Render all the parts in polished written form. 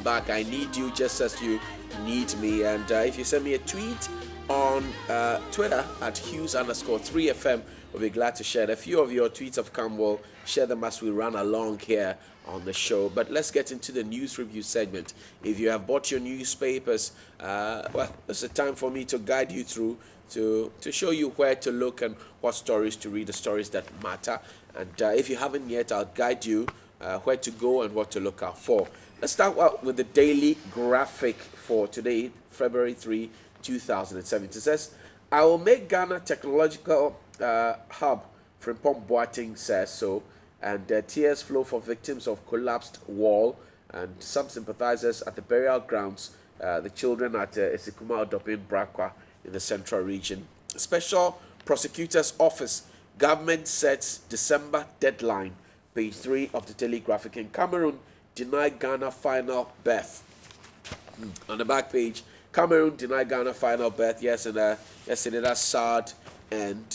back. I need you just as you need me. And if you send me a tweet on Twitter at Hughes_3FM, we'll be glad to share. A few of your tweets have come. We'll share them as we run along here on the show. But let's get into the news review segment. If you have bought your newspapers, well, it's a time for me to guide you through to show you where to look and what stories to read, the stories that matter. And if you haven't yet, I'll guide you where to go and what to look out for. Let's start out with the daily graphic for today, February 3, 2017. It says, I will make Ghana technological hub. Frimpong Boateng says so. And tears flow for victims of collapsed wall and some sympathizers at the burial grounds, the children at Esikuma Odopin Brakwa in the central region. Special Prosecutor's Office, government sets December deadline. Page 3 of the daily graphic. In Cameroon, deny Ghana final berth. On the back page, Cameroon deny Ghana final berth. Yes, and yesterday that's sad and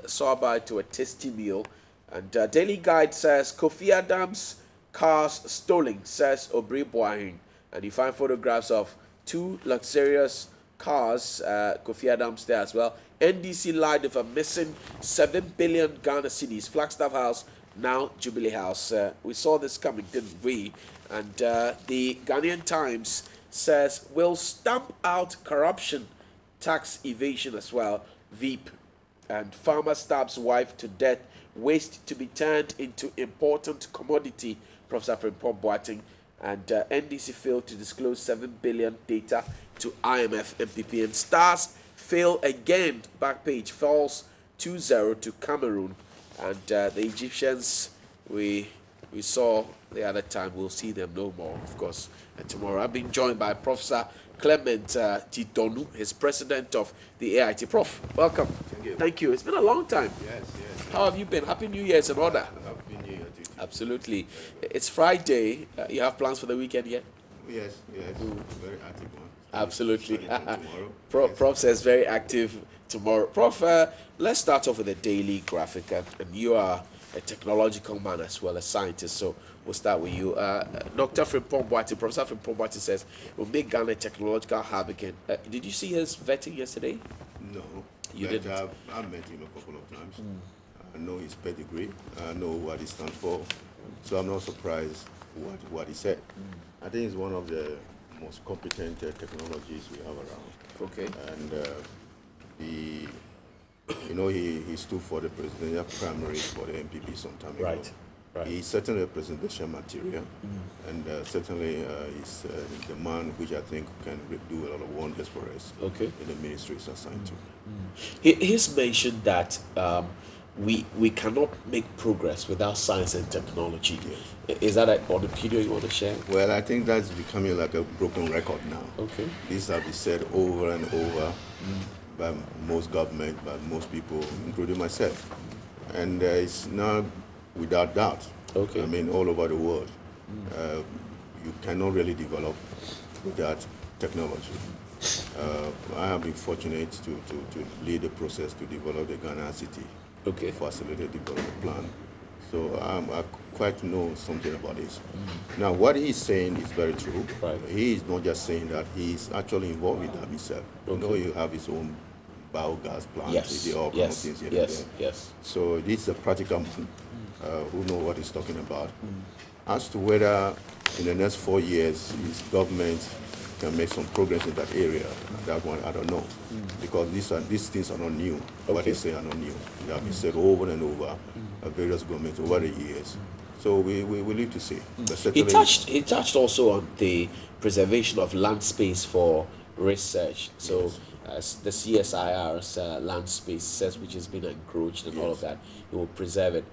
saw by to a tasty meal. And Daily Guide says Kofi Adams' cars stolen, says Obri Boahin. And you find photographs of two luxurious cars, Kofi Adams there as well. NDC lied of a missing 7 billion Ghana cedis. Flagstaff House, now Jubilee House. We saw this coming, didn't we? And the Ghanaian Times says we'll stamp out corruption, tax evasion as well, Veep. And farmer stabs wife to death, waste to be turned into important commodity, Professor Frimpong Boateng. And NDC failed to disclose 7 billion data to IMF MPP. And stars fail again, back page, falls 2-0 to Cameroon. And the Egyptians, we saw the other time, we'll see them no more, of course. And tomorrow, I've been joined by Professor Clement Titonu, his president of the AIT. Prof, welcome. Thank you. Thank you. It's been a long time. Yes. How have you been? Happy New Year in order. Happy New Year to you. Absolutely. It's Friday. You have plans for the weekend yet? Yes. Very active one. Absolutely. Tomorrow. Prof says very active tomorrow. Prof, let's start off with a daily graphic. And you are a technological man as well, a scientist. So we'll start with you. Dr. Frimpong Boateng, Professor Frimpong Boateng says we'll make Ghana a technological hub again. Did you see his vetting yesterday? No. You didn't? I've met him a couple of times. I know his pedigree. I know what he stands for. So I'm not surprised what he said. I think he's one of the most competent technologies we have around. Okay. And he stood for the presidential primaries for the MPP some time ago. Right. He's certainly a presidential material, and certainly he's the man which I think can do a lot of wonders for us in the ministries assigned to. He's mentioned that we cannot make progress without science and technology. Yes. Is that an opinion you want to share? Well, I think that's becoming like a broken record now. Okay. This has been said over and over by most government, by most people, including myself. And it's now without doubt. Okay. I mean, all over the world, you cannot really develop without technology. I have been fortunate to lead the process to develop the Ghana City Facility Development Plan. So I quite know something about this. Now, what he's saying is very true. Right. He is not just saying that, he's actually involved with that himself. You know, you have his own biogas plant with the all kinds of things here and there. Yes. So this is a practical man who knows what he's talking about. As to whether in the next 4 years his government can make some progress in that area, that one I don't know, because these things are not new. What they say are not new. They have been said over and over by various governments over the years. So we live to see. But He touched also on the preservation of land space for research. So the CSIR's land space says which has been encroached and all of that, it will preserve it.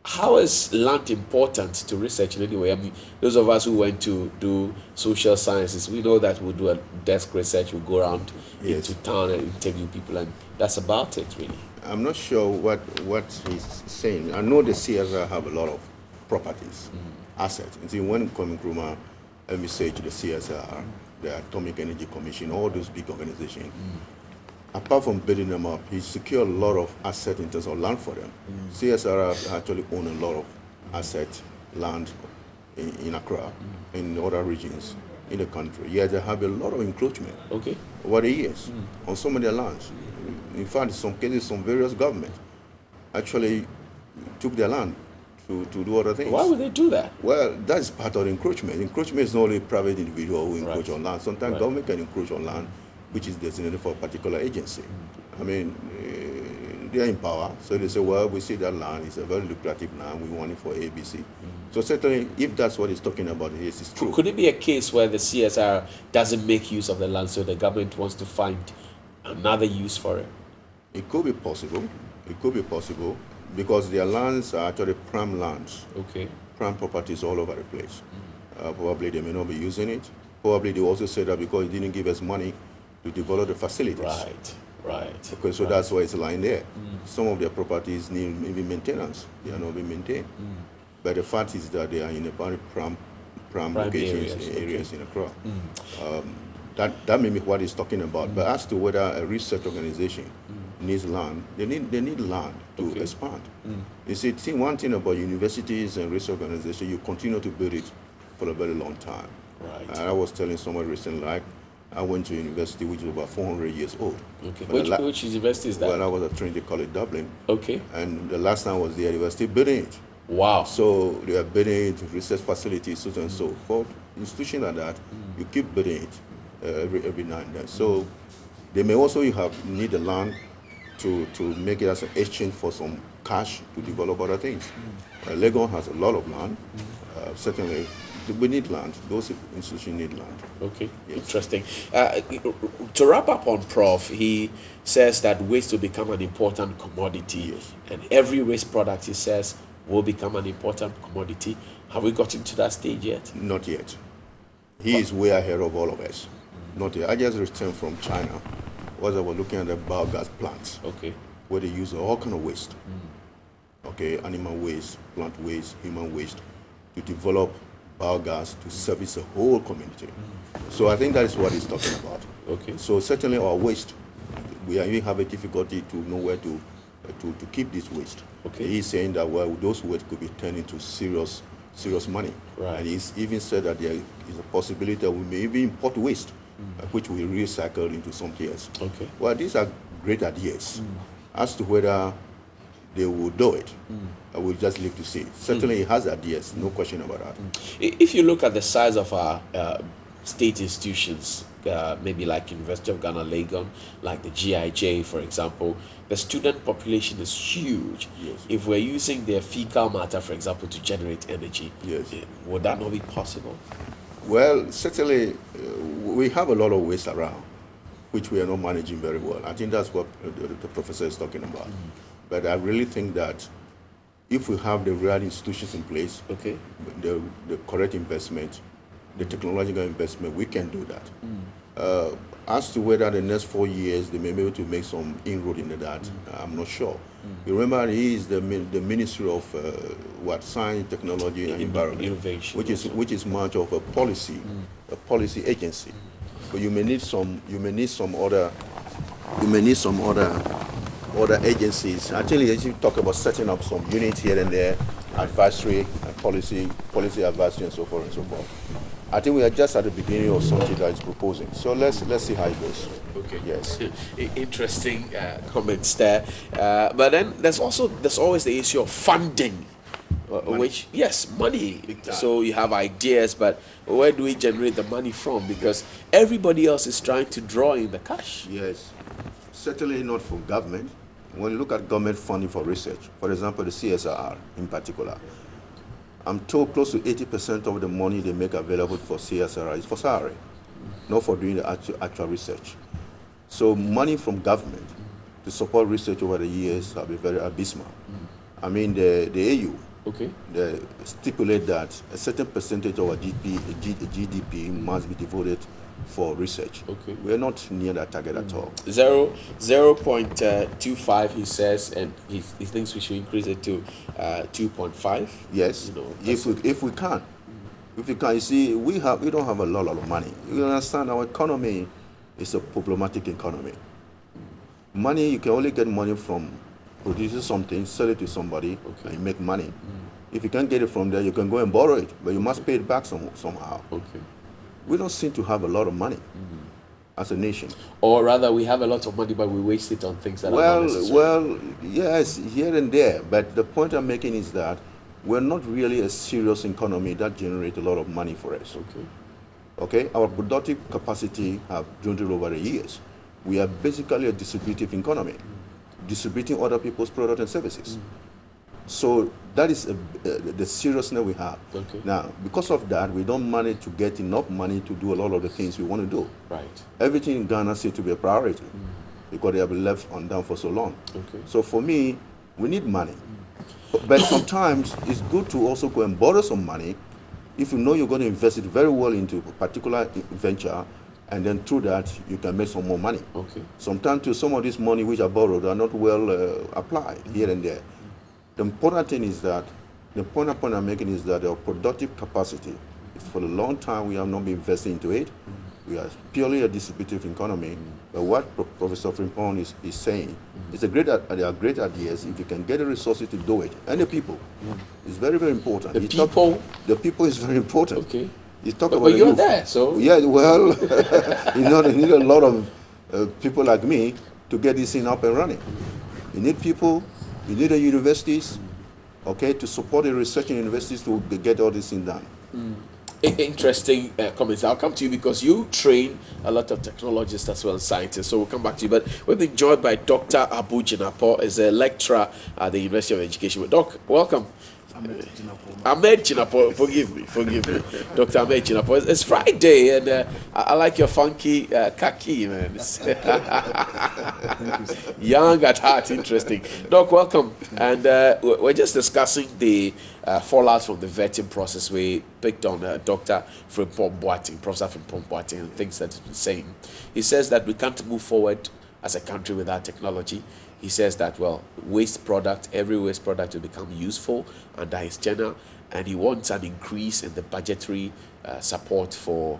How is land important to research in any way? I mean, those of us who went to do social sciences, we know that we'll do a desk research, we'll go around into town and interview people, and that's about it, really. I'm not sure what he's saying. I know the CSIR have a lot of properties, assets. And see, when coming from let me say to the CSIR, the Atomic Energy Commission, all those big organizations, apart from building them up, he secured a lot of assets in terms of land for them. CSR actually own a lot of asset land in Accra, in other regions in the country. Yet they have a lot of encroachment over the years on some of their lands. In fact, in some cases, some various governments actually took their land to do other things. Why would they do that? Well, that's part of encroachment. Encroachment is not only private individual who encroach on land. Sometimes government can encroach on land which is designated for a particular agency. I mean, they are in power, so they say, well, we see that land is a very lucrative land, we want it for ABC. So certainly, if that's what he's talking about, yes, it's true. Could it be a case where the CSR doesn't make use of the land, so the government wants to find another use for it? It could be possible. It could be possible, because their lands are actually prime lands. Prime properties all over the place. Probably they may not be using it. Probably they also say that because it didn't give us money to develop the facilities. Right. Okay, so that's why it's lying there. Some of their properties need maybe maintenance. They are not being maintained. But the fact is that they are in a very prime locations, areas in Accra. That may be what he's talking about. But as to whether a research organization needs land, they need land to expand. You see, one thing about universities and research organizations, you continue to build it for a very long time. Right. I was telling someone recently, like, I went to a university which is about 400 years old. Which university is that? Well, I was at Trinity College, Dublin. And the last time I was there, they were still building it. Wow. So they are building it, research facilities, so and so. For institutions like that, you keep building it every now and then. So they may also need the land to make it as an exchange for some cash to develop other things. Legon has a lot of land. Certainly, we need land. Those institutions need land. Yes. Interesting. To wrap up on Prof, he says that waste will become an important commodity. And every waste product, he says, will become an important commodity. Have we gotten to that stage yet? Not yet. He is way ahead of all of us. Not yet. I just returned from China. I was looking at the biogas plants. Where they use all kind of waste. Animal waste, plant waste, human waste, to develop biogas to service the whole community. So I think that is what he's talking about. So certainly our waste, we even have a difficulty to know where to keep this waste. He's saying that, well, those waste could be turned into serious money. And he's even said that there is a possibility that we may even import waste, which we recycle into something else. Well, these are great ideas. As to whether they will do it, I will just leave to see. Certainly he has ideas, no question about that. If you look at the size of our state institutions, maybe like University of Ghana, Legon, like the GIJ, for example, the student population is huge. If we're using their fecal matter, for example, to generate energy, would that not be possible? Well, certainly we have a lot of waste around, which we are not managing very well. I think that's what the professor is talking about. But I really think that if we have the right institutions in place, the correct investment, the technological investment, we can do that. As to whether the next 4 years they may be able to make some inroad into that, I'm not sure. You remember, he is the Ministry of Science, Technology, and Environment, Innovation, which is much of a policy agency. But you may need some other agencies. I tell you talk about setting up some units here and there, advisory, policy advisory, and so forth and so forth. I think we are just at the beginning of something that is proposing. So let's see how it goes. Yes. Interesting comments there. But then there's always the issue of funding. Which, yes, money. So you have ideas, but where do we generate the money from? Because everybody else is trying to draw in the cash. Yes, certainly not for government. When you look at government funding for research, for example, the CSR in particular, I'm told close to 80% of the money they make available for CSR is for salary, not for doing the actual research. So money from government to support research over the years have been very abysmal. I mean, the AU, they stipulate that a certain percentage of our GDP must be devoted for research. We are not near that target at all. 0.25, he says, and he thinks we should increase it to 2.5. Yes, if we can. You see, we don't have a lot of money. You understand, our economy is a problematic economy. Money, you can only get money from producing something, sell it to somebody, and you make money. If you can't get it from there, you can go and borrow it, but you must pay it back somehow. Okay. We don't seem to have a lot of money as a nation. Or rather, we have a lot of money, but we waste it on things that are not necessary. Well, yes, here and there. But the point I'm making is that we're not really a serious economy that generates a lot of money for us. Okay. Okay, our productive capacity have dwindled over the years. We are basically a distributive economy, distributing other people's products and services. So that is the seriousness we have. Okay. Now, because of that, we don't manage to get enough money to do a lot of the things we want to do. Right. Everything in Ghana seems to be a priority because they have been left undone for so long. Okay. So for me, we need money. But sometimes it's good to also go and borrow some money if you know you're going to invest it very well into a particular venture, and then through that you can make some more money. Okay. Sometimes too, some of this money which are borrowed are not well applied here and there. The important thing is that, the point I'm making is that our productive capacity, for a long time we have not been investing into it. We are purely a distributive economy. But what Professor Frimpong is saying is they are great ideas if you can get the resources to do it. And the people. It's very, very important. The people? The people is very important. Okay. You talk But about you're youth. there, so... Yeah, well, you need a lot of people like me to get this thing up and running. You need people, you need the universities, okay, to support the research in universities to get all this thing done. Interesting comments. I'll come to you because you train a lot of technologists as well as scientists. So we'll come back to you. But we've been joined by Dr. Abu Jinapo, is a lecturer at the University of Education. Doc, welcome. Ahmed Jinapo, forgive me. Dr. Ahmed Jinapo. It's Friday, and I like your funky khaki, man. Young at heart, interesting. Doc, welcome. And we're just discussing the fallout from the vetting process. We picked on Dr. Frimpong Boateng, Professor Frimpong Boateng, and things that he's been saying. He says that we can't move forward as a country without technology. He says that, well, every waste product will become useful under his tenure, and he wants an increase in the budgetary support for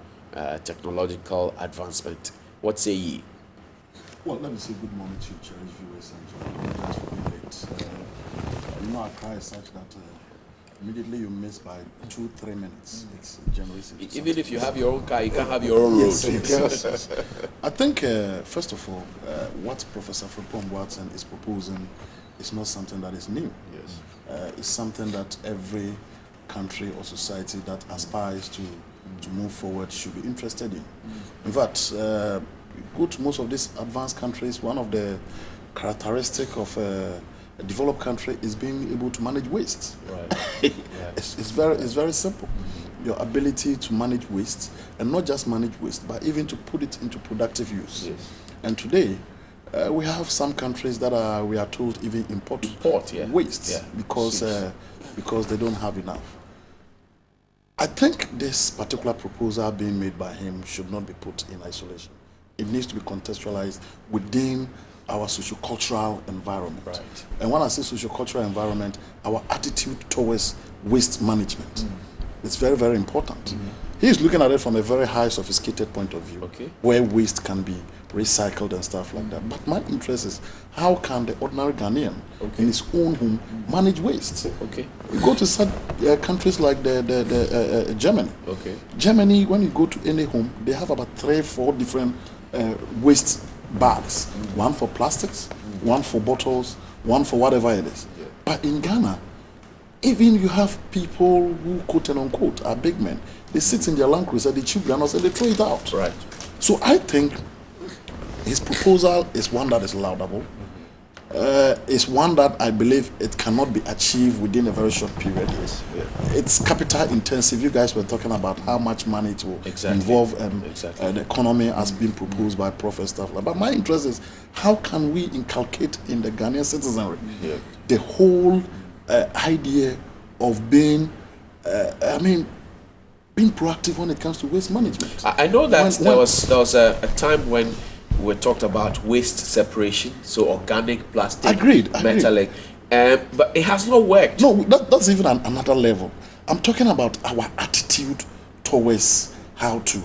technological advancement. What say ye? Well, let me say good morning to you, cherished viewers, and apologize for being late. Our car is such that immediately you miss by 2-3 minutes. It's generally even if you have your own car, you can't have your own road. Yes. I think, first of all, what Professor Frimpong Boateng is proposing is not something that is new. Yes. It's something that every country or society that aspires to move forward should be interested in. In fact, go to most of these advanced countries, one of the characteristics of a developed country is being able to manage waste. Right. It's very simple. Your ability to manage waste, and not just manage waste, but even to put it into productive use. Yes. And today, we have some countries that we are told even import waste because they don't have enough. I think this particular proposal being made by him should not be put in isolation. It needs to be contextualized within our sociocultural environment. Right. And when I say sociocultural environment, our attitude towards waste management. It's very, very important. He's looking at it from a very high, sophisticated point of view, where waste can be recycled and stuff like that. But my interest is, how can the ordinary Ghanaian in his own home manage waste? You go to such countries like Germany. Germany, when you go to any home, they have about 3-4 different waste bags. One for plastics, one for bottles, one for whatever it is. But in Ghana, even you have people who, quote and unquote, are big men. They sit in their Land Cruiser, they chew granules, and they throw it out. Right. So I think his proposal is one that is laudable. It's one that I believe it cannot be achieved within a very short period. It's capital intensive. You guys were talking about how much money it will involve the economy as being proposed by Prof and stuff like that. But my interest is, how can we inculcate in the Ghanaian citizenry the whole idea of being proactive when it comes to waste management. I know that there was a time when we talked about waste separation, so organic, plastic, metallic, but it has not worked. No, that's even another level. I'm talking about our attitude towards how to.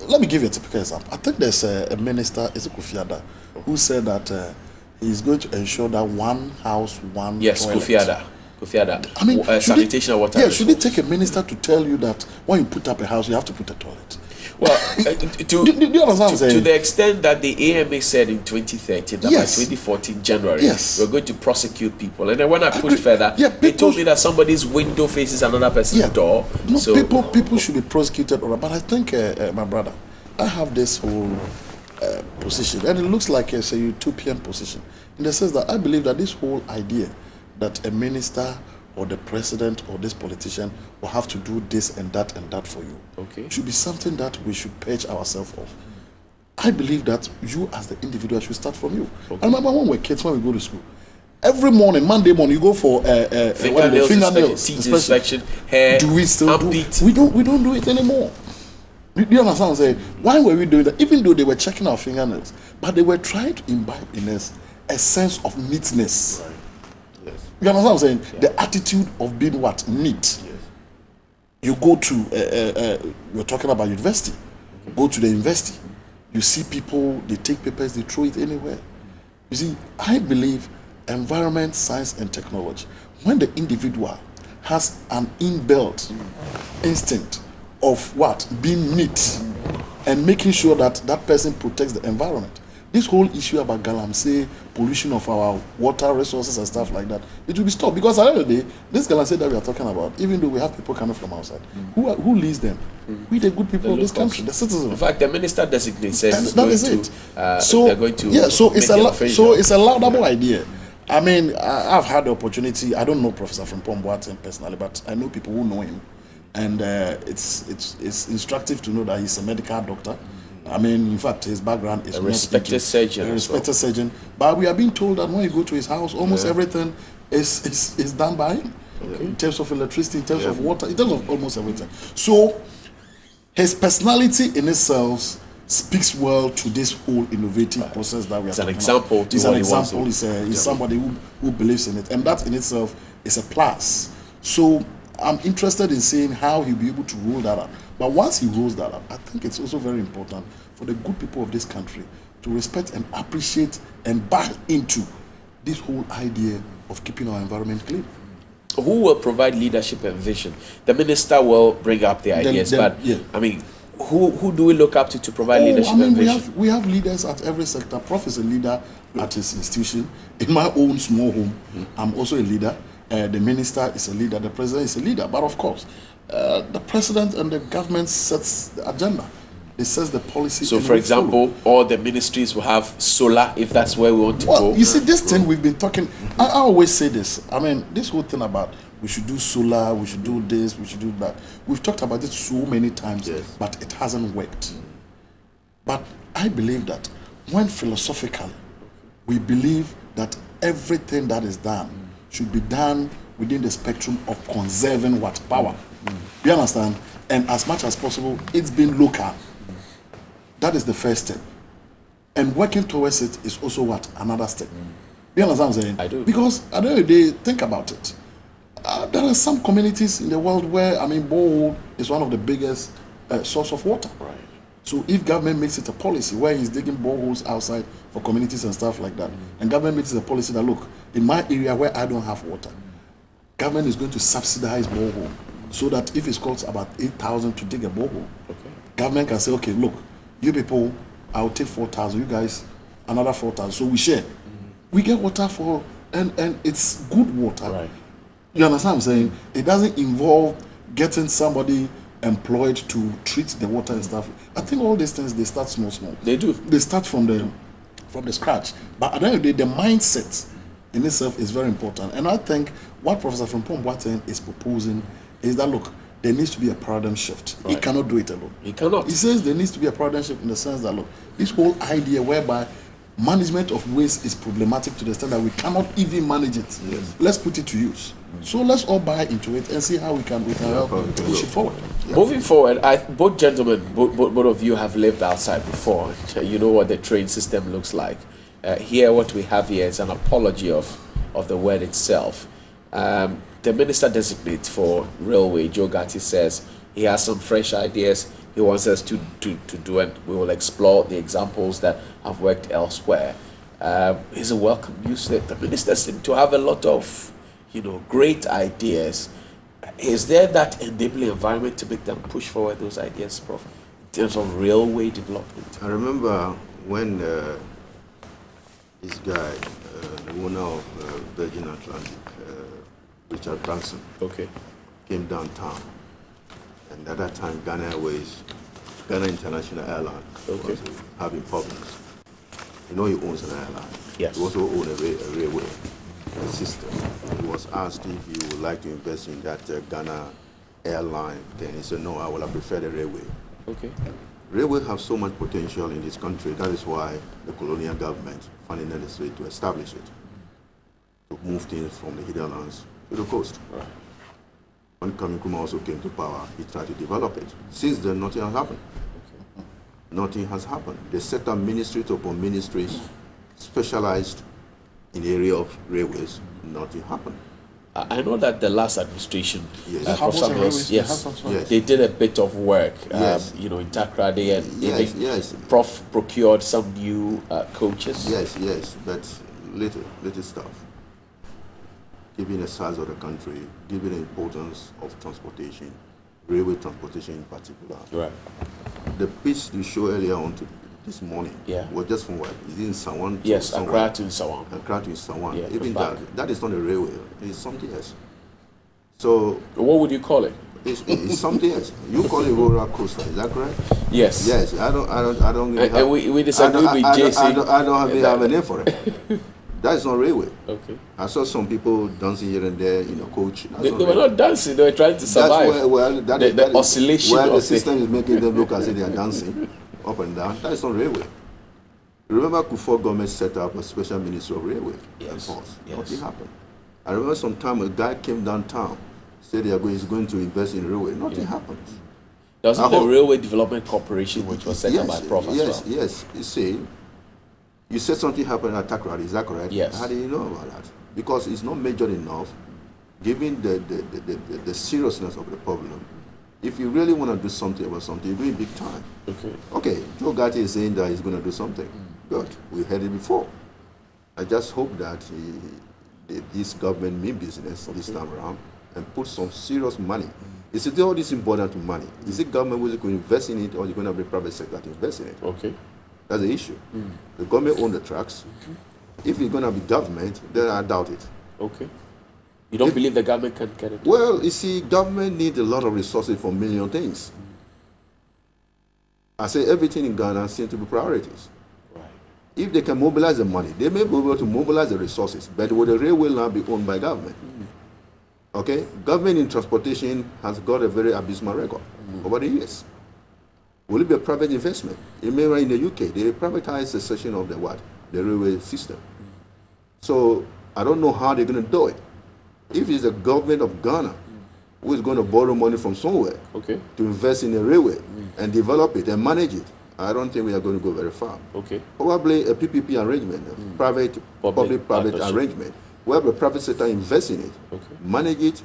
Let me give you a typical example. I think there's a minister, Kofi Ada, who said that he's going to ensure that one house, one toilet. Kofi Ada. I mean, sanitation and water. Yeah, should it take a minister to tell you that when you put up a house, you have to put a toilet? Well, do you understand what I'm saying? To the extent that the AMA said in 2013 that Yes. by 2014 January Yes. we're going to prosecute people, and then when I pushed further, Yeah, they told people- me that somebody's window faces another person's door. No, So people should be prosecuted, all right. But I think, my brother, I have this whole position, and it looks like it's a utopian position, in the sense that I believe that this whole idea that a minister or the president or this politician will have to do this and that for you, Okay. should be something that we should purge ourselves of. I believe that you as the individual should start from you. I remember when we were kids, when we go to school, every morning, Monday morning, you go for fingernails inspection, inspection, hair, do we still do armpit. we don't do it anymore. Do you understand what I'm saying? Why were we doing that? Even though they were checking our fingernails, but they were trying to imbibe in us a sense of neatness. Right. Yes. You understand what I'm saying? The attitude of being what? Neat. Yes. You go to, we're talking about university. Go to the university. You see people, they take papers, they throw it anywhere. You see, I believe environment, science, and technology, when the individual has an inbuilt instinct of what? Being neat and making sure that that person protects the environment. This whole issue about galamsey, pollution of our water resources and stuff like that, it will be stopped. Because at the end of the day, this galamsey that we are talking about, even though we have people coming from outside, who leads them? We the good people of this country, the citizens. In fact, the minister designates says That is it. they're going to so it's make it's a laudable idea. I mean, I've had the opportunity. I don't know Professor Frimpong Boateng personally, but I know people who know him, and it's instructive to know that he's a medical doctor. I mean, in fact, his background is a respected surgeon. A respected surgeon. But we are being told that when you go to his house, almost everything is done by him. Okay. In terms of electricity, in terms of water, in terms of almost everything. So his personality in itself speaks well to this whole innovative process that we are talking about. He's an example. He's somebody who believes in it, and that in itself is a plus. So I'm interested in seeing how he'll be able to roll that out. But once he rolls that out, I think it's also very important for the good people of this country to respect and appreciate and buy into this whole idea of keeping our environment clean. Who will provide leadership and vision? The minister will bring up the ideas, but I mean, who do we look up to provide leadership and vision? We have leaders at every sector. Prof is a leader at his institution. In my own small home, I'm also a leader. The minister is a leader. The president is a leader. But of course, the president and the government sets the agenda. It sets the policy. So, for example, all the ministries will have solar if that's where we want to go. You see, this thing we've been talking, I always say this. I mean, this whole thing about we should do solar, we should do this, we should do that. We've talked about it so many times, but it hasn't worked. But I believe that when philosophically we believe that everything that is done should be done within the spectrum of conserving what? Power. You understand? And as much as possible, it's been local. That is the first step. And working towards it is also what? Another step. You understand what I'm saying? I do. Because at the end of the day, think about it. There are some communities in the world where, I mean, borehole is one of the biggest source of water. Right. So if government makes it a policy where he's digging boreholes outside for communities and stuff like that, and government makes it a policy that, look, in my area where I don't have water, government is going to subsidize borehole so that if it costs about 8,000 to dig a borehole, government can say, okay, look, you people, I'll take 4,000, you guys, another 4,000. So we share. We get water for, and it's good water. Right. You understand what I'm saying? It doesn't involve getting somebody employed to treat the water and stuff. I think all these things, they start small. They do. They start from the scratch. But at the end of the day, the mindset in itself is very important. And I think what Professor Frimpong Boateng is proposing is that, look, there needs to be a paradigm shift. Right. He cannot do it alone. He cannot. He says there needs to be a paradigm shift in the sense that, look, this whole idea whereby management of waste is problematic to the extent that we cannot even manage it. Yes. Let's put it to use. So let's all buy into it and see how we can help push it forward. Yeah. Moving forward, both gentlemen, both of you have lived outside before. You know what the train system looks like. Here, what we have here is an apology of the word itself. The minister designates for railway, Joe Gatti, says he has some fresh ideas he wants us to do, and we will explore the examples that have worked elsewhere. It's a welcome news that the minister seems to have a lot of great ideas. Is there that enabling environment to make them push forward those ideas, Prof, in terms of railway development? I remember when this guy, the owner of Virgin Atlantic, Richard Branson, came downtown, and at that time Ghana Airways, Ghana International Airline, was having problems. He owns an airline. Yes. He also owns a railway system. He was asked if he would like to invest in that Ghana airline. Then he said, no, I would have preferred a railway. Okay. Railway have so much potential in this country. That is why the colonial government found it necessary to establish it, to move things from the hinterlands to the coast. Right. When Kwame Nkrumah also came to power, he tried to develop it. Since then, nothing has happened. Nothing has happened. They set up ministries upon ministries specialized in the area of railways. Nothing happened. I know that the last administration, Yes. yes, they did a bit of work, Yes. in Takrady, and Yes, even yes. Prof procured some new coaches. Yes, but little stuff. Given the size of the country, given the importance of transportation, railway transportation in particular. Right. The pitch you showed earlier on this morning was just from what? Is it in Sawan? Yes, Accra to Sawan. Accra to Sawan. Yeah, Even back. that is not a railway. It's something else. So What would you call it? it's something else. You call it roller coaster, is that correct? Yes. Yes. I don't really have. We disagree with JC. I don't have a name for it. That is not railway. Okay. I saw some people dancing here and there, coach. They were not dancing, they were trying to survive. That's the oscillation where of the system is making them look as if they are dancing up and down. That is not railway. Remember Kufuor government set up a special ministry of railway. Yes. Nothing happened. I remember some time a guy came downtown, said he's going to invest in railway. Nothing happened. There was the Railway Development Corporation, which was set up by Prof as well. Yes. You see, you said something happened at Takrady, is that correct? Yes. How do you know about that? Because it's not measured enough, given the seriousness of the problem. If you really want to do something about something, you do it big time. Okay, Joe Gatti is saying that he's going to do something. Good, we heard it before. I just hope that this government mean business this time around and put some serious money. Is it all this important to money? Is it government who's going to invest in it, or is it going to be private sector to invest in it? Okay. That's the issue. The government owns the tracks. If it's going to be government, then I doubt it. Okay. You don't believe the government can get it? Well, you see, government needs a lot of resources for a million things. I say everything in Ghana seems to be priorities. Right. If they can mobilize the money, they may be able to mobilize the resources, but will the railway now be owned by government? Okay? Government in transportation has got a very abysmal record over the years. Will it be a private investment? In the UK, they privatized a section of the railway system. So I don't know how they're going to do it. If it's the government of Ghana who is going to borrow money from somewhere to invest in a railway and develop it and manage it, I don't think we are going to go very far. Okay. Probably a PPP arrangement, a public-private arrangement, where the private sector invests in it, manage it,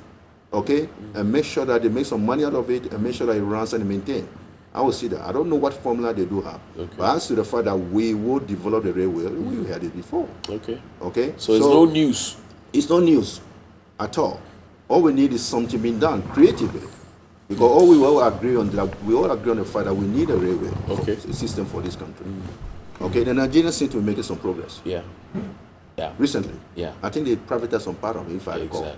and make sure that they make some money out of it and make sure that it runs and maintains. I will see that. I don't know what formula they do have. But as to the fact that we will develop the railway, we had it before. Okay? So it's no news. It's no news at all. All we need is something being done creatively. Because we all agree on the fact that we need a railway system for this country. Okay, the Nigerians seem to be making some progress. Recently. I think they privatized some part of it, if I recall.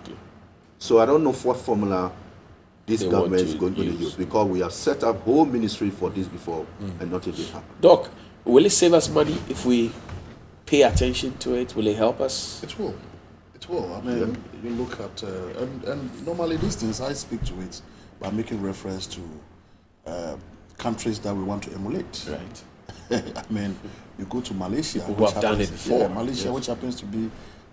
So I don't know what formula this government is going to use, because we have set up whole ministry for this before and nothing did happen. Doc, will it save us money if we pay attention to it? Will it help us? It will. It will. I mean, you look at, and normally these things, I speak to it by making reference to countries that we want to emulate. Right. I mean, you go to Malaysia. Who have done it before. Yeah, Malaysia, which happens to be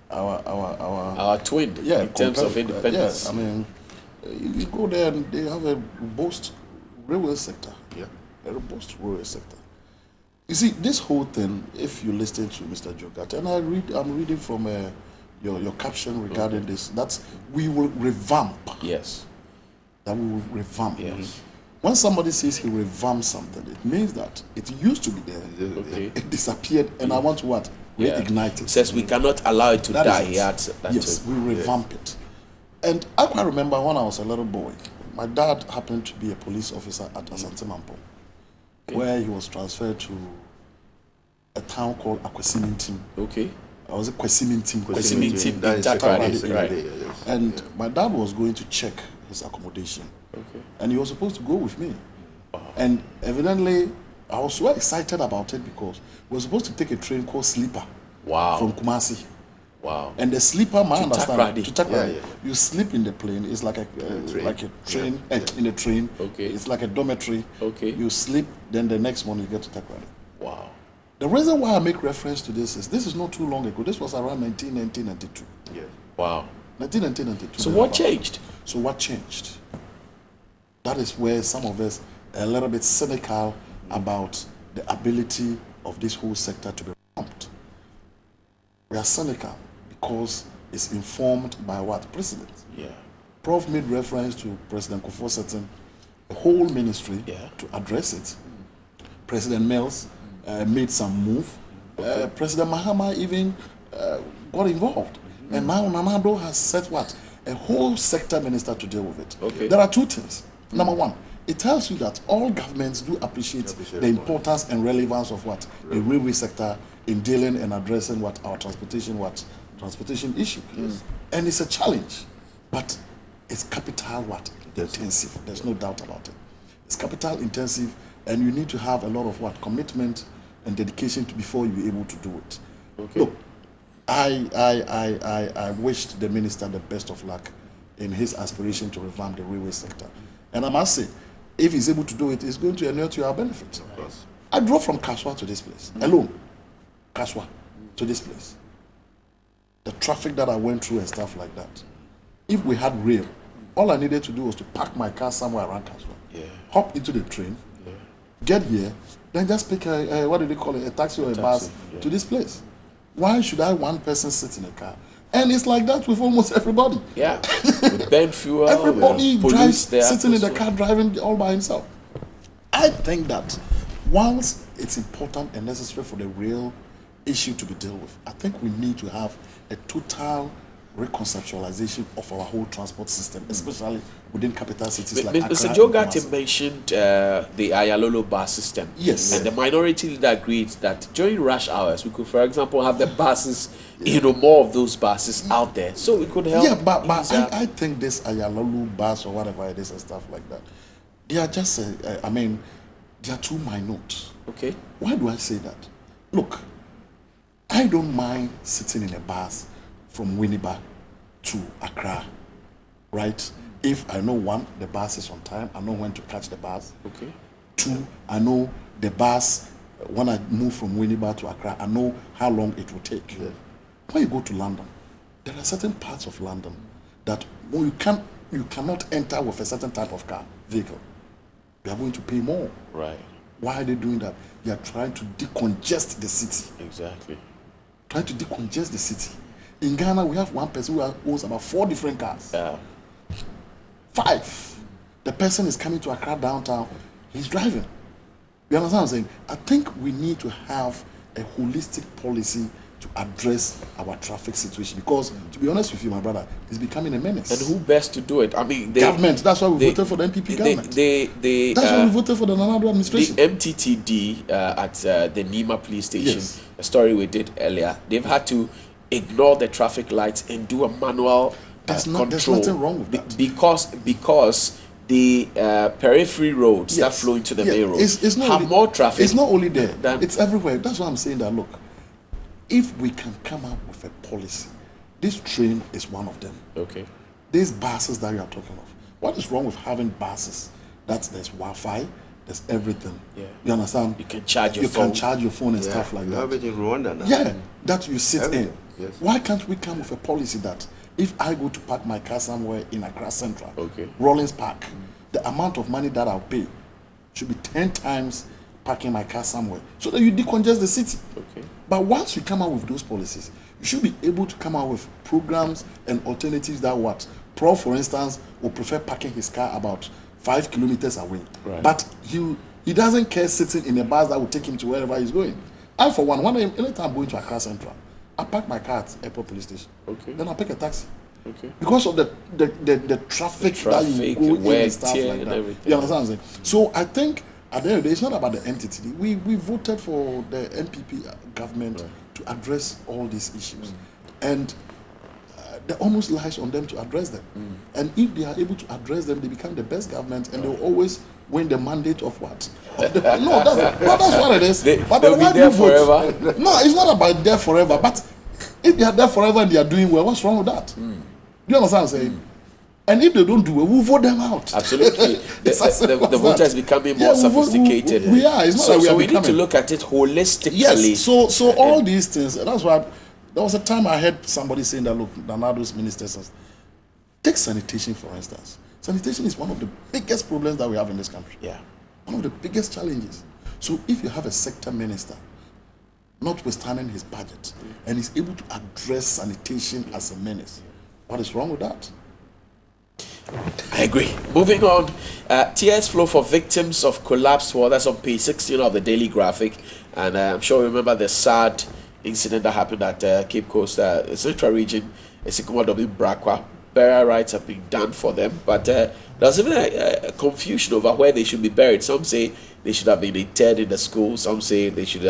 our twin in terms of independence. Yeah, I mean, you go there and they have a robust railway sector. A robust railway sector. You see, this whole thing, if you listen to Mr. Jogata, and I'm reading from your caption regarding this, that's we will revamp. Yes. That we will revamp. Yes. When somebody says he revamps something, it means that it used to be there. It disappeared, and I want to what? Reignite it. Says we cannot allow it to die. Yes, we revamp it. And I quite remember when I was a little boy, my dad happened to be a police officer at Asante Mampo, where he was transferred to a town called Akwesimintim. Okay. I was a Kwesimintim. Kwesimintim, That is Takrady, second right. day, yes. And my dad was going to check his accommodation. Okay. And he was supposed to go with me. And evidently, I was so excited about it because we were supposed to take a train called Sleeper Wow. from Kumasi. Wow. And the sleeper, my To understanding, Takrady. to Takrady, Yeah. You sleep in the plane. It's like a train in a train. Okay. It's like a dormitory. Okay. You sleep, then the next morning you get to Takrady. Wow. The reason why I make reference to this is not too long ago. This was around 1992. Yeah. Wow. 1992. So what changed? So what changed? That is where some of us are a little bit cynical about the ability of this whole sector to be reformed. We are cynical because it's informed by what? Precedent. Yeah. Prof made reference to President Kufuor setting a whole ministry Yeah. to address it. President Mills made some move. President Mahama even got involved. And now Nanado has set what? A whole sector minister to deal with it. Okay. There are two things. Number one, it tells you that all governments do appreciate the importance and relevance of what? The railway sector in dealing and addressing what? Our transportation issue. And it's a challenge. But it's capital what? Intensive. There's no doubt about it. It's capital intensive, and you need to have a lot of what? Commitment and dedication before you're able to do it. Okay. Look, I wished the minister the best of luck in his aspiration to revamp the railway sector. And I must say, if he's able to do it, it's going to inure to our benefit. Of course. I drove from Kaswa to this place, alone. Kaswa to this place. The traffic that I went through and stuff like that. If we had rail, all I needed to do was to park my car somewhere around Kaswa, hop into the train, get here, then just pick a what do they call it, a taxi or a bus to this place. Why should I one person sit in a car? And it's like that with almost everybody. Yeah. With burn fuel. Everybody drives their sitting in the atmosphere. car driving all by himself. I think that whilst it's important and necessary for the real issue to be dealt with, I think we need to have a total reconceptualization of our whole transport system, especially within capital cities like Accra. Mr. and Jogati Kumasi. mentioned the Ayalolo bus system. Yes. And the minority leader agreed that during rush hours, we could, for example, have the buses, more of those buses out there. So we could help. Yeah, but ease up. I think this Ayalolu bus or whatever it is and stuff like that, they are just, they are too minute. Okay. Why do I say that? Look, I don't mind sitting in a bus from Winneba to Accra, right? If I know one, the bus is on time, I know when to catch the bus. Okay. Two, I know the bus, when I move from Winneba to Accra, I know how long it will take. Yeah. When you go to London, there are certain parts of London that you cannot enter with a certain type of vehicle. You are going to pay more. Right. Why are they doing that? They are trying to decongest the city. Exactly. Trying to decongest the city. In Ghana, we have one person who owns about 4 different cars. Yeah. 5. The person is coming to Accra downtown. He's driving. You understand what I'm saying? I think we need to have a holistic policy to address our traffic situation because, to be honest with you, my brother, it's becoming a menace. And who best to do it? I mean, Government. That's why we voted for the NPP government. That's why we voted for the Nanado administration. The MTTD at the Nima police station, Yes. a story we did earlier, they've had to ignore the traffic lights and do a manual There's control. nothing wrong with that. Because the periphery roads that flow into the main road it's not have only, more traffic. It's not only there. than- It's everywhere. That's why I'm saying that, look, if we can come up with a policy, this train is one of them. Okay. These buses that you are talking of, what is wrong with having buses? There's Wi-Fi, there's everything. Yeah. You understand? You can charge your phone. You can charge your phone and Yeah, stuff like you that. have it in Rwanda now. Yeah, that you sit Everything, in. yes. Why can't we come with a policy that if I go to park my car somewhere in Accra Central, Okay. Rollins Park, the amount of money that I'll pay should be 10 times parking my car somewhere so that you decongest the city. Okay. But once you come out with those policies, you should be able to come out with programs and alternatives that what? Prof, for instance, will prefer parking his car about 5 kilometers away. Right. But he doesn't care sitting in a bus that will take him to wherever he's going. I, for one, anytime I'm going to Accra Central, I park my car at Airport Police Station. Okay. Then I pick a taxi. Okay. Because of the traffic that you go in and stuff like that. You understand what I'm saying? So I think at the end of the day, it's not about the entity. We voted for the NPP government to address all these issues. And the onus lies on them to address them. And if they are able to address them, they become the best government, and they'll always win the mandate of what? That's what it is. They'll be there forever. No, it's not about there forever. But if they are there forever and they are doing well, what's wrong with that? Do you understand what I'm saying? And if they don't do well, we'll vote them out. Absolutely. The voter is becoming more sophisticated. We are. It's not so we need to look at it holistically. Yes. So all these things, that's why there was a time I heard somebody saying that, look, Nanado's ministers, take sanitation, for instance. Sanitation is one of the biggest problems that we have in this country. Yeah. One of the biggest challenges. So if you have a sector minister, notwithstanding his budget, and is able to address sanitation as a menace, what is wrong with that? I agree. Moving on, tears flow for victims of collapsed wall. That's on page 16 of the Daily Graphic. And I'm sure you remember the sad incident that happened at Cape Coast, Central Region, Esikumwa Brakwa. Burial rites have been done for them, but there's even a confusion over where they should be buried. Some say they should have been interred in the school. Some say they should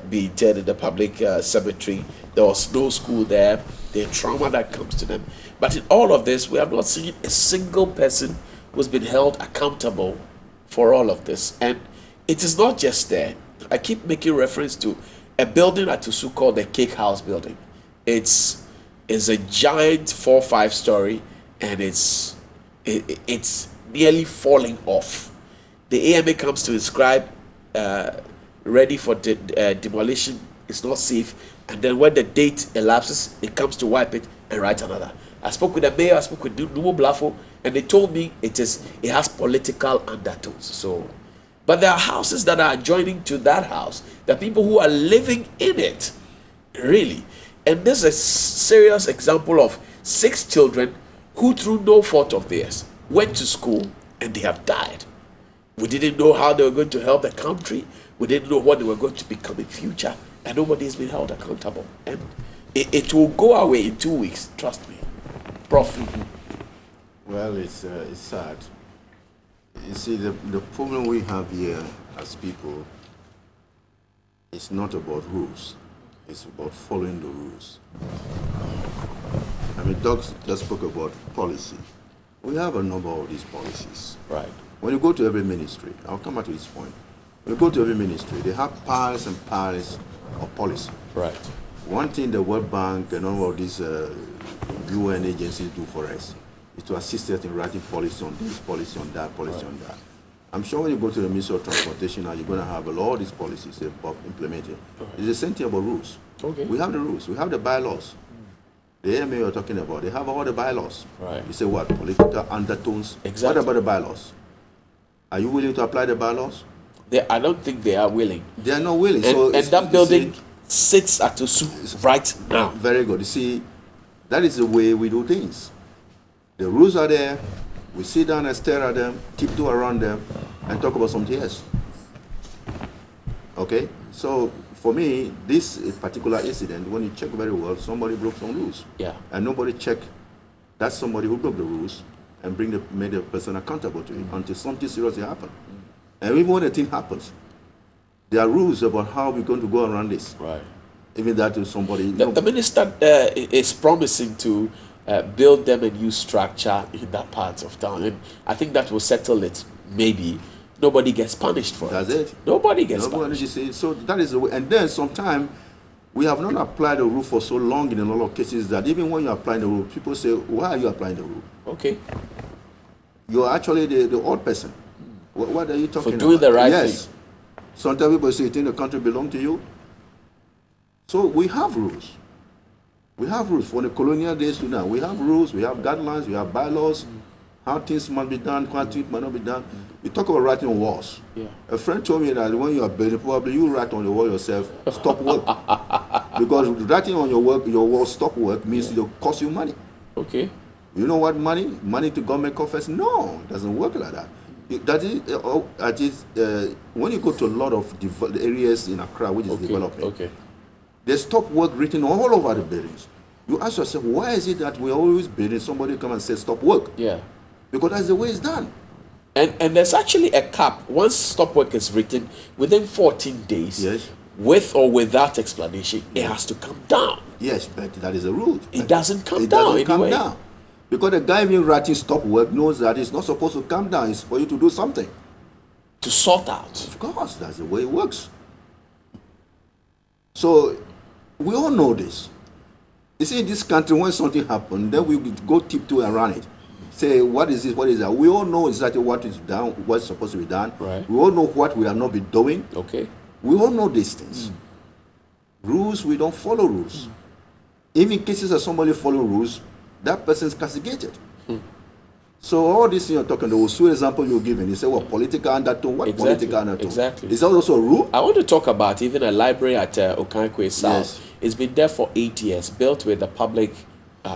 be interred in the public cemetery. There was no school there. The trauma that comes to them. But in all of this, we have not seen a single person who's been held accountable for all of this. And it is not just there. I keep making reference to a building at Tusu called the Cake House building. It's a giant 4-5 story, and it's nearly falling off. The AMA comes to inscribe ready for demolition. It's not safe, and then when the date elapses, it comes to wipe it and write another. I spoke with the mayor, I spoke with Numo Blafo, and they told me it has political undertones. So, but there are houses that are adjoining to that house. There are people who are living in it, really. And this is a serious example of 6 children who, through no fault of theirs, went to school and they have died. We didn't know how they were going to help the country. We didn't know what they were going to become in future. And nobody has been held accountable. And it will go away in 2 weeks, trust me. Prof. Well, it's sad. You see, the problem we have here as people is not about rules. It's about following the rules. I mean, Doug just spoke about policy. We have a number of these policies. Right. When you go to every ministry, I'll come back to this point. When you go to every ministry, they have piles and piles of policy. Right. One thing the World Bank and all of these UN agencies do for us is to assist us in writing policy on this, policy on that, policy on that. I'm sure when you go to the Ministry of Transportation now, you're going to have a lot of these policies implemented. It's the same thing about rules. Okay. We have the rules. We have the bylaws. The AMA you're talking about, they have all the bylaws. Right. You say what? Political undertones. Exactly. What about the bylaws? Are you willing to apply the bylaws? I don't think they are willing. They are not willing. And that building sits at Tusu right now. Very good. You see, that is the way we do things. The rules are there. We sit down and stare at them, tiptoe around them, and talk about something else. Okay? So, for me, this particular incident, when you check very well, somebody broke some rules. Yeah. And nobody checked that somebody who broke the rules and made the person accountable to it until something seriously happened. And even when the thing happens, there are rules about how we're going to go around this. Right. Even that to somebody. The minister is promising to build them a new structure in that part of town, and I think that will settle it. Maybe nobody gets punished for That's it. it. Nobody gets punished. You see, so that is the way. And then sometimes we have not applied the rule for so long in a lot of cases that even when you apply the rule, people say, "Why are you applying the rule?" Okay. You're actually the odd person. What are you talking about? For doing the right yes. thing. Sometimes people say, "You think the country belongs to you?" So we have rules. We have rules from the colonial days to now. We have rules, we have guidelines, we have bylaws, how things must be done, how things might not be done. We talk about writing on walls. Yeah. A friend told me that when you are building, probably you write on the wall yourself, stop work. Because writing on your wall, stop work, means it'll cost you money. Okay. You know what money? Money to government coffers? No, it doesn't work like that. When you go to a lot of areas in Accra, which is developing, Okay. there's stop work written all over the buildings. You ask yourself, why is it that we're always bidding somebody come and say stop work? Yeah. Because that's the way it's done. And there's actually a cap. Once stop work is written, within 14 days, Yes. with or without explanation, it has to come down. Yes, but that is a rule. It doesn't come It down doesn't come anyway. down. Because the guy even writing stop work knows that it's not supposed to come down. It's for you to do something. To sort out. Of course, that's the way it works. So we all know this. You see, in this country, when something happens, then we go tiptoe around it. Say, what is this? What is that? We all know exactly what is done, what's supposed to be done. Right. We all know what we have not been doing. Okay. We all know these things. Rules, we don't follow rules. Even in cases of somebody follow rules, that person is castigated. So all this thing you're talking, the Osu example you're giving, you say, well, political undertone, what Exactly. political undertone? Exactly. Is that also a rule? I want to talk about even a library at Okankwe South. Yes. It's been there for 8 years, built with the public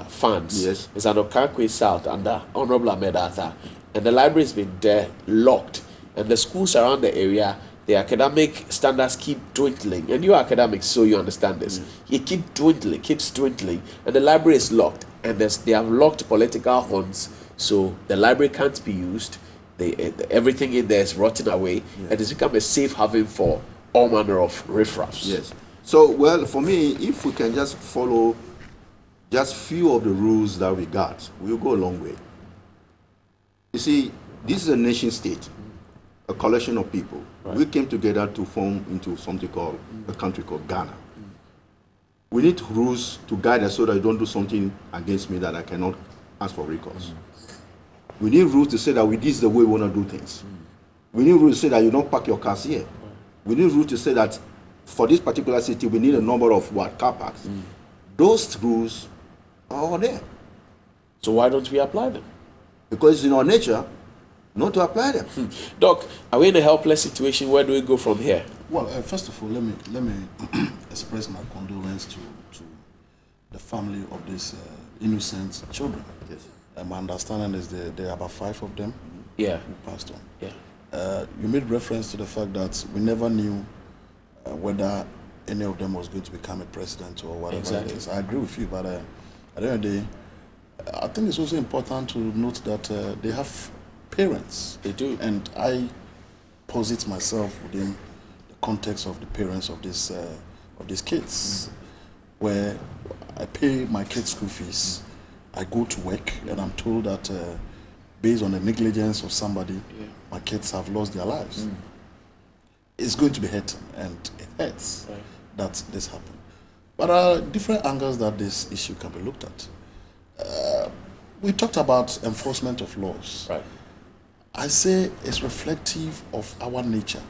funds. Yes. It's at Okankwe South under Honorable Ahmed Atta. And the library has been there locked. And the schools around the area, the academic standards keep dwindling. And you're academics, so you understand this. It keeps dwindling. And the library is locked. And they have locked political horns. So the library can't be used. Everything in there is rotting away. And it's become a safe haven for all manner of riffraffs. Yes. So, well, for me, if we can just follow just few of the rules that we got, we'll go a long way. You see, this is a nation state, a collection of people. Right. We came together to form into something called a country called Ghana. We need rules to guide us so that you don't do something against me that I cannot ask for recourse. We need rules to say that this is the way we want to do things. We need rules to say that you don't park your cars here. We need rules to say that for this particular city, we need a number of car parks. Those rules are all there. So why don't we apply them? Because it's in our nature not to apply them. Doc, are we in a helpless situation? Where do we go from here? Well, first of all, let me express my condolence to the family of these innocent children. Yes. My understanding is there are about 5 of them Yeah. who passed on. Yeah. You made reference to the fact that we never knew whether any of them was going to become a president or whatever Exactly. it is. I agree with you, but at the end of the day, I think it's also important to note that they have parents. They do. And I posit myself within the context of the parents of these kids, where I pay my kids' school fees, I go to work, and I'm told that based on the negligence of somebody, my kids have lost their lives. It's going to be hurting, and it hurts that this happened. But there are different angles that this issue can be looked at. We talked about enforcement of laws. Right. I say it's reflective of our nature,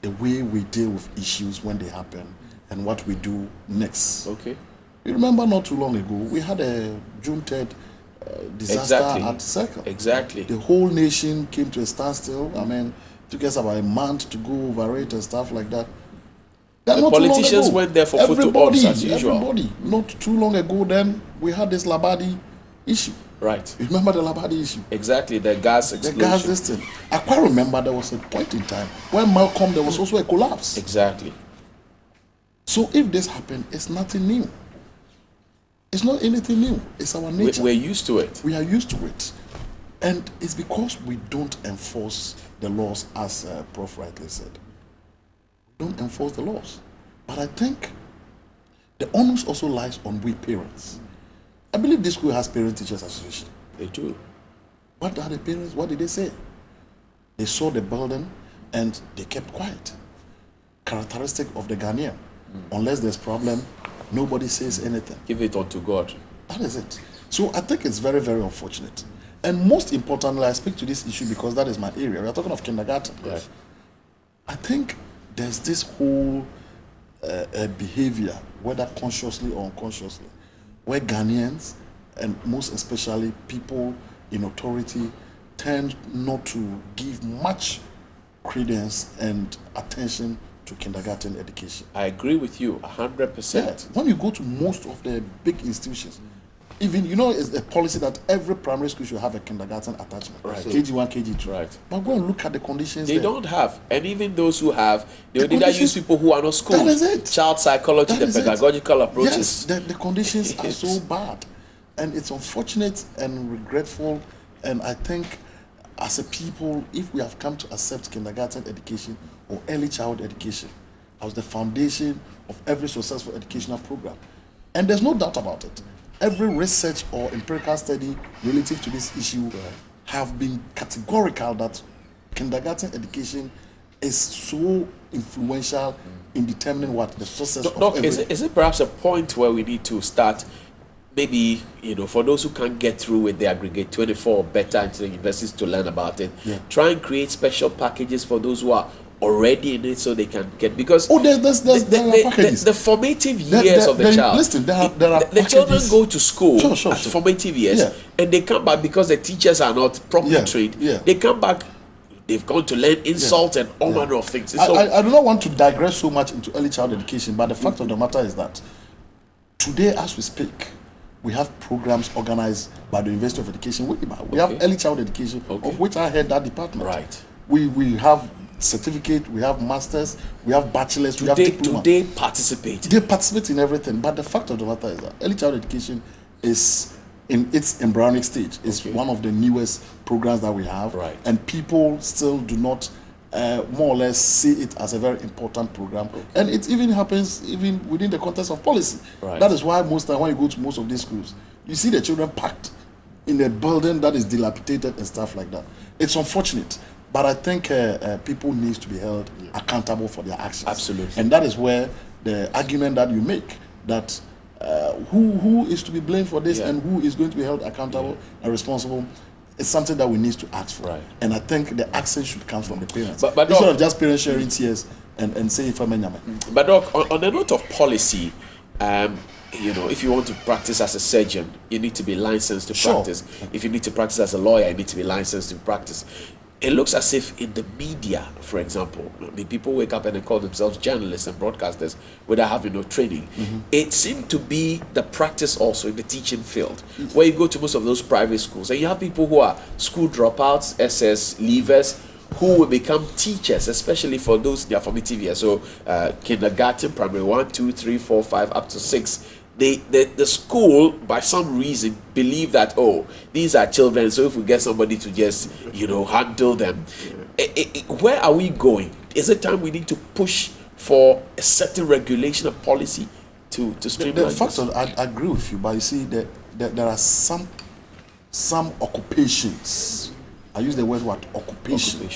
the way we deal with issues when they happen, and what we do next. Okay. You remember not too long ago, we had a June 3rd disaster Exactly. at Circle. Exactly. The whole nation came to a standstill. I mean, it took us about a month to go over it and stuff like that. Then The not too long politicians ago, went there for photo ops as usual. Everybody. Not too long ago, then we had this Labadi issue. Right. You remember the Labadi issue? Exactly. The gas The explosion. gas this thing. I quite remember there was a point in time when Malcolm, there was also a collapse. Exactly. So if this happened, it's nothing new. It's not anything new. It's our nature. We're used to it. We are used to it. And it's because we don't enforce the laws, as Prof. rightly said. We don't enforce the laws. But I think the onus also lies on we parents. I believe this school has parent-teachers association. They do. What are the parents? What did they say? They saw the building and they kept quiet. Characteristic of the Ghanaian. Unless there's problem, nobody says anything. Give it unto God. That is it. So I think it's very, very unfortunate. And most importantly, I speak to this issue because that is my area. We are talking of kindergarten. Right. I think there's this whole behavior, whether consciously or unconsciously, where Ghanaians, and most especially people in authority, tend not to give much credence and attention to kindergarten education. I agree with you 100%. Yeah, when you go to most of the big institutions, Even, you know, it's a policy that every primary school should have a kindergarten attachment. Right. KG1, KG2. Right. But go and look at the conditions They there. don't have. And even those who have, they The will either use conditions- people who are not schooled. That is it. Child psychology, That the is it. pedagogical approaches. Yes, the conditions are so bad. And it's unfortunate and regretful. And I think as a people, if we have come to accept kindergarten education or early child education as the foundation of every successful educational program, and there's no doubt about it, every research or empirical study relative to this issue have been categorical that kindergarten education is so influential in determining what the success of Doc, every... is it perhaps a point where we need to start, maybe, you know, for those who can't get through with the aggregate 24 or better into the universities to learn about it, try and create special packages for those who are already in it so they can get, because there are packages. the formative years of the child. Listen, there are the children packages. go to school Sure. at formative years, Yeah. and they come back because the teachers are not properly Yeah, trained. yeah. They come back, they've gone to learn insult and all manner of things. So, I do not want to digress so much into early child education, but the fact of the matter is that today, as we speak, we have programs organized by the University of Education. We have early child education, of which I head that department. Right. We have certificate, we have masters, we have bachelors, we have diploma. do they participate? They participate in everything, but the fact of the matter is that early child education is in its embryonic stage. It's one of the newest programs that we have, Right. and people still do not more or less see it as a very important program. And it even happens even within the context of policy. Right. That is why most time when you go to most of these schools, you see the children packed in a building that is dilapidated and stuff like that. It's unfortunate. But I think people need to be held accountable for their actions. Absolutely. And that is where the argument that you make, that who is to be blamed for this and who is going to be held accountable and responsible, is something that we need to ask for. Right. And I think the action should come from the parents. But instead Doc, of just parents sharing tears and saying, but Doc, on the note of policy, you know, if you want to practice as a surgeon, you need to be licensed to practice. If you need to practice as a lawyer, you need to be licensed to practice. It looks as if in the media, for example, I mean, people wake up and they call themselves journalists and broadcasters without having no training. It seemed to be the practice also in the teaching field, where you go to most of those private schools and you have people who are school dropouts, SS leavers, who will become teachers, especially for those in their formative years. So kindergarten, primary 1, 2, 3, 4, 5, up to 6. The school, by some reason, believe that, oh, these are children, so if we get somebody to just, you know, handle them. Where are we going? Is it time we need to push for a certain regulation of policy to streamline the fact that I agree with you, but you see, there are some occupations, I use the word occupation,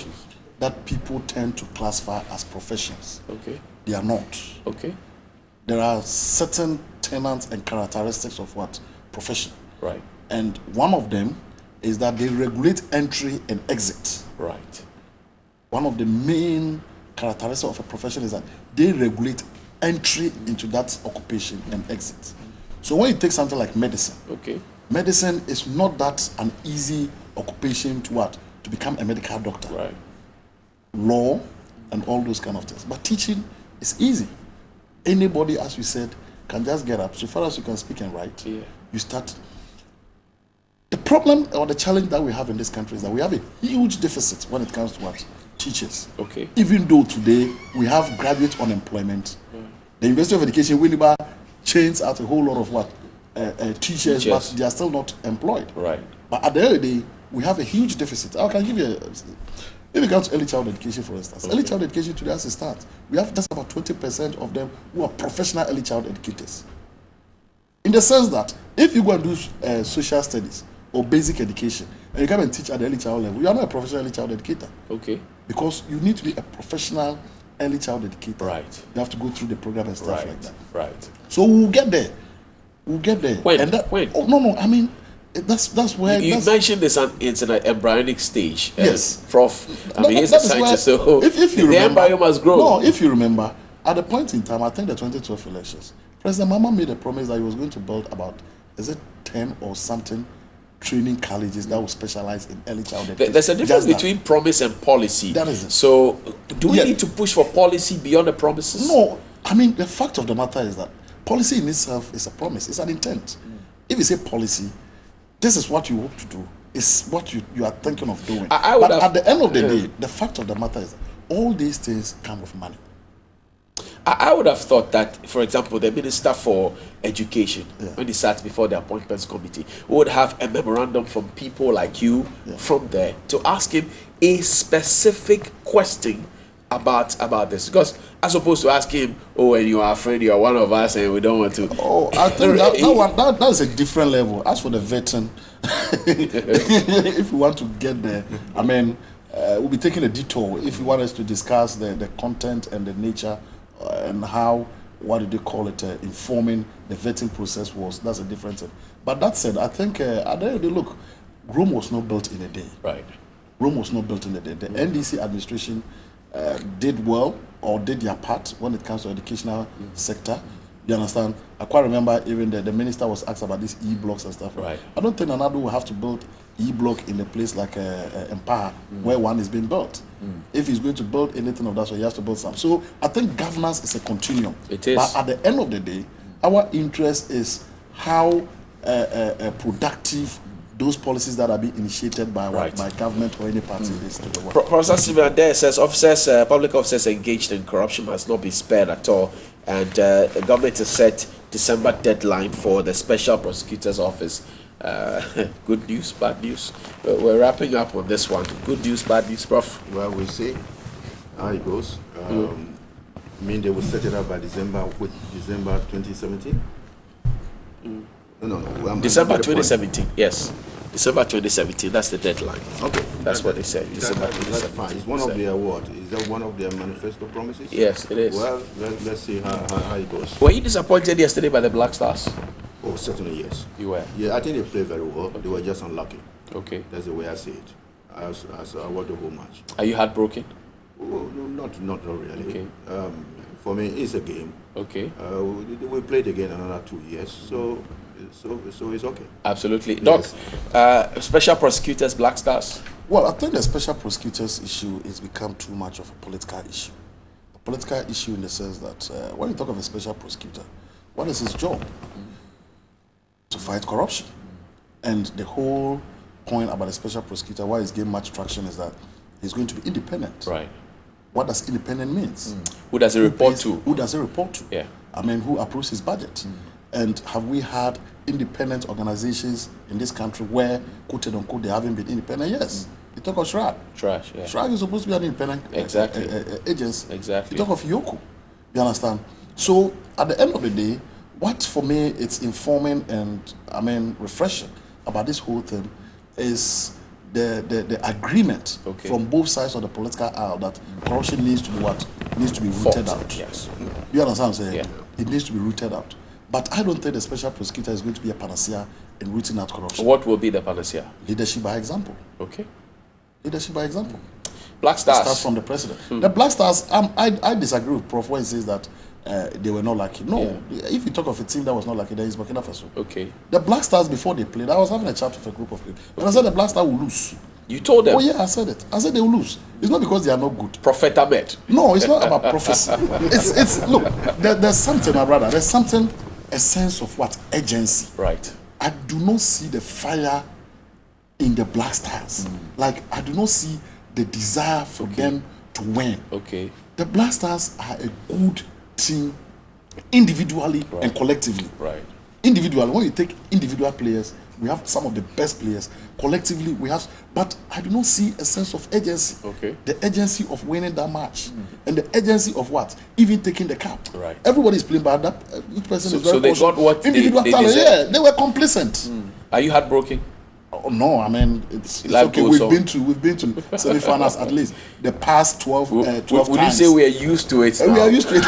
that people tend to classify as professions. Okay. They are not. Okay. There are certain tenets and characteristics of what profession. Right. And one of them is that they regulate entry and exit. Right. One of the main characteristics of a profession is that they regulate entry into that occupation and exit. So when you take something like medicine, medicine is not that an easy occupation to become a medical doctor. Right. Law and all those kind of things. But teaching is easy. Anybody, as we said, can just get up. So far as you can speak and write, you start. The problem or the challenge that we have in this country is that we have a huge deficit when it comes to teachers. Okay. Even though today we have graduate unemployment, the University of Education will chains out a whole lot of teachers, but they are still not employed. Right. But at the end of the day, we have a huge deficit. I can give you if it comes to early child education, for instance, early child education today as it stands, we have just about 20% of them who are professional early child educators. In the sense that if you go and do social studies or basic education and you come and teach at the early child level, you are not a professional early child educator. Okay. Because you need to be a professional early child educator. Right. You have to go through the program and stuff like that. Right. So we'll get there. We'll get there. When? Oh no, I mean, that's where you mentioned this. It's in an embryonic stage. Yes, Prof. I mean, he's a scientist, so if you the remember, embryo must grow. No, if you remember, at the point in time, I think the 2012 elections, President Mama made a promise that he was going to build about 10 or something training colleges that will specialize in early child education. There's a difference between promise and policy. That is it. So, do we need to push for policy beyond the promises? No, I mean, the fact of the matter is that policy in itself is a promise, it's an intent. If you say policy, this is what you hope to do. It's what you are thinking of doing. But at the end of the day, the fact of the matter is, all these things come with money. I would have thought that, for example, the Minister for Education, when he sat before the appointments committee, would have a memorandum from people like you from there to ask him a specific question about this. Because as opposed to ask him, oh, and you are afraid you are one of us and we don't want to. Oh, I think that's a different level. As for the veteran, if we want to get there, I mean, we'll be taking a detour if you want us to discuss the content and the nature and how, what did they call it, informing the vetting process was. That's a different thing. But that said, I think at the end of the day, look, Rome was not built in a day. Right. Rome was not built in a day. The NDC administration did well, or did their part when it comes to educational sector. You understand? I quite remember even the minister was asked about these e-blocks and stuff. Right. I don't think Nanado will have to build e-block in a place like Empire, where one is being built. If he's going to build anything of that sort, he has to build some. So I think governance is a continuum. It is. But at the end of the day, our interest is how productive those policies that are being initiated by by government or any party is to the world. Professor Stephen there says public officers engaged in corruption must not be spared at all, and the government has set December deadline for the Special Prosecutor's Office. Good news, bad news. We're wrapping up on this one. Good news, bad news, Prof. Well, we'll see how it goes. I mean, they will set it up by December 2017. No. December 2017, yes. December 2017, that's the deadline. Okay. That's what they said, December 2017. That's fine. It's one of their what? Is that one of their manifesto promises? Yes, it is. Well, let's see how it goes. Were you disappointed yesterday by the Black Stars? Oh, certainly yes. You were? Yeah, I think they played very well. They were just unlucky. Okay. That's the way I see it. As I watched the whole match. Are you heartbroken? Oh, no, not really. Okay. For me, it's a game. Okay. We played again another 2 years, so it's okay. Absolutely. Yes. Doc, Special Prosecutors, Black Stars? Well, I think the special prosecutors issue has become too much of a political issue. A political issue in the sense that when you talk of a special prosecutor, what is his job? To fight corruption. And the whole point about the special prosecutor, why he's gained much traction, is that he's going to be independent. Right. What does independent means? Who does it report to? Who does it report to? Yeah. I mean, who approves his budget? And have we had independent organizations in this country where, quote unquote, they haven't been independent? Yes. You talk of SHRAG. Trash, yeah. SHRAG is supposed to be an independent agency. Exactly. You talk of Yoku. You understand? So, at the end of the day, what for me it's informing and, I mean, refreshing about this whole thing is the agreement from both sides of the political aisle that corruption needs to be what? Needs to be rooted out. Yes. You understand what I'm saying? Yeah. It needs to be rooted out. But I don't think the special prosecutor is going to be a panacea in rooting out corruption. What will be the panacea? Leadership by example. Okay. Leadership by example. Black Stars. It starts from the president. The Black Stars, I disagree with Prof when he says that they were not lucky. No, if you talk of a team that was not lucky, then it's Burkina Faso. Okay. The Black Stars, before they played, I was having a chat with a group of people, and I said the Black Stars will lose. You told them? Oh yeah, I said it. I said they will lose. It's not because they are not good. Prophet Ahmed. No, it's not about prophecy. It's look, there's something, my brother. There's something, a sense of what? Urgency. Right. I do not see the fire in the Black Stars. Like, I do not see the desire for them to win. Okay. The Black Stars are a good team individually and collectively. Right. Individually, when you take individual players, we have some of the best players. Collectively, we have, but I do not see a sense of urgency. Okay. The urgency of winning that match, and the urgency of what? Even taking the cup. Right. Everybody's playing, but that each person is very So they got what individual they talent. deserve. Yeah, they were complacent. Are you heartbroken? Oh, no, I mean it's Life okay. goes We've been to semi-finals at least the past 12 Would times. you say we are used to it now? We are used to it.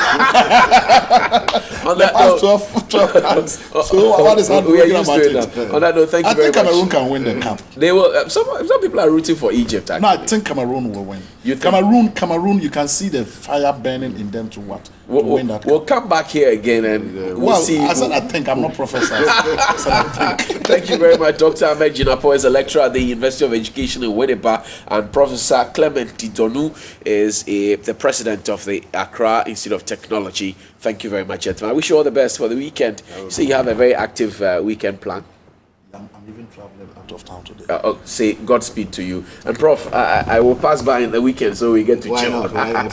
On The that past note, 12 times. So what is we are heartbreaking used about to it it? now. On that note, thank you I very think Cameroon much. can win the cup. They will. Some people are rooting for Egypt. Actually. No, I think Cameroon will win. You think? Cameroon, you can see the fire burning in them to what? We'll come back here again and we'll see. I said I think. I'm not professor. I said I think. Thank you very much. Dr. Ahmed Jinapor is a lecturer at the University of Education in Winnipeg, and Professor Clement Tidonu is the president of the Accra Institute of Technology. Thank you very much, gentlemen. I wish you all the best for the weekend. So you have a very active weekend plan. I'm even traveling out of town today. Say Godspeed to you. And Prof, I will pass by in the weekend so we get to chill. Why not?